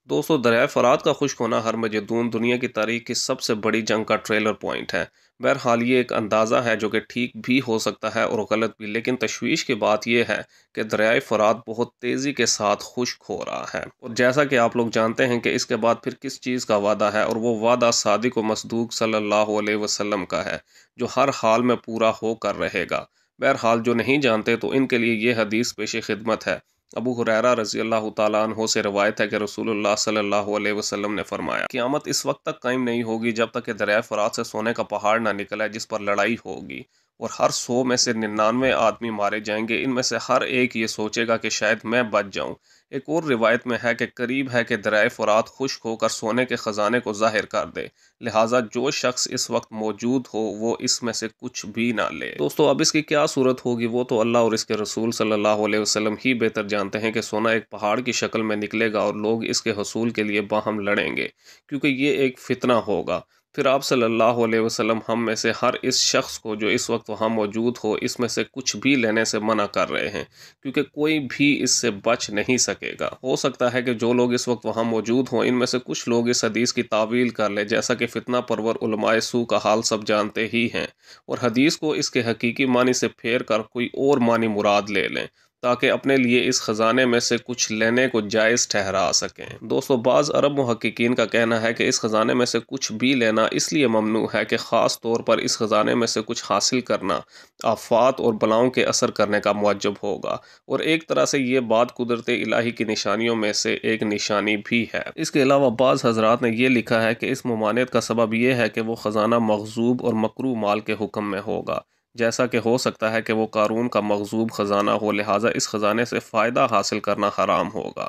दोस्तों, दरियाए फरात का खुश्क होना हर मजदून दुनिया की तारीख की सबसे बड़ी जंग का ट्रेलर पॉइंट है। बहरहाल ये एक अंदाज़ा है जो कि ठीक भी हो सकता है और गलत भी, लेकिन तशवीश की बात यह है कि दरियाए फरात बहुत तेज़ी के साथ खुश्क हो रहा है। और जैसा कि आप लोग जानते हैं कि इसके बाद फिर किस चीज़ का वादा है, और वो वादा सादिक व मसदूक सल्लल्लाहु अलैहि वसल्लम का है, जो हर हाल में पूरा होकर रहेगा। बहरहाल जो नहीं जानते तो इनके लिए ये हदीस पेश खिदमत है। अबू हुरैरा रज़ी अल्लाह तआला अन्हु से रवायत है कि रसूलुल्लाह सल्लल्लाहु अलैहि वसल्लम ने फरमाया, क़यामत इस वक्त तक कायम नहीं होगी जब तक कि दरियाए फ़ुरात से सोने का पहाड़ ना निकले जिस पर लड़ाई होगी, और हर 100 में से 99 आदमी मारे जाएंगे। इनमें से हर एक ये सोचेगा कि शायद मैं बच जाऊं। एक और रिवायत में है कि करीब है कि दरियाए फ़ुरात खुश्क होकर सोने के ख़जाने को ज़ाहिर कर दे, लिहाजा जो शख्स इस वक्त मौजूद हो वो इसमें से कुछ भी ना ले। दोस्तों, अब इसकी क्या सूरत होगी वो तो अल्लाह और इसके रसूल सल्लल्लाहु अलैहि वसल्लम ही बेहतर जानते हैं कि सोना एक पहाड़ की शक्ल में निकलेगा और लोग इसके हसूल के लिए बाहम लड़ेंगे, क्योंकि ये एक फितना होगा। फिर आप सल्लल्लाहु अलैहि वसल्लम हम में से हर इस शख्स को जो इस वक्त वहाँ मौजूद हो इसमें से कुछ भी लेने से मना कर रहे हैं, क्योंकि कोई भी इससे बच नहीं सकेगा। हो सकता है कि जो लोग इस वक्त वहाँ मौजूद हों इनमें से कुछ लोग इस हदीस की तावील कर ले, जैसा कि फितना परवर उलमाए सू का हाल सब जानते ही हैं, और हदीस को इसके हकीकी मानी से फेर कर कोई और मानी मुराद ले लें, ताकि अपने लिए इस ख़जाने में से कुछ लेने को जायज़ ठहरा सकें। दोस्तों, बाज़ अरब मुहक्किकीन का कहना है कि इस ख़जाने में से कुछ भी लेना इसलिए ममनू है कि ख़ास तौर पर इस ख़जाने में से कुछ हासिल करना आफ़ात और बलाओं के असर करने का मुअज्जब होगा, और एक तरह से ये बात कुदरत इलाही की निशानियों में से एक निशानी भी है। इसके अलावा बाज़ हज़रात ने यह लिखा है कि इस मुमानियत का सबब यह है कि वो ख़जाना मग़ज़ूब और मकरू माल के हुक्म में होगा, जैसा कि हो सकता है कि वो कारून का मग़ज़ूब ख़जाना हो, लिहाजा इस ख़जाने से फ़ायदा हासिल करना हराम होगा।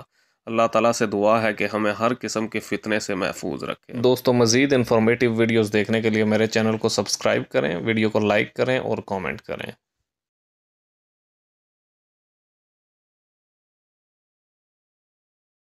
अल्लाह ताला से दुआ है कि हमें हर किस्म के फितने से महफूज रखे। दोस्तों, मज़ीद इन्फॉर्मेटिव वीडियोज़ देखने के लिए मेरे चैनल को सब्सक्राइब करें, वीडियो को लाइक करें और कमेंट करें।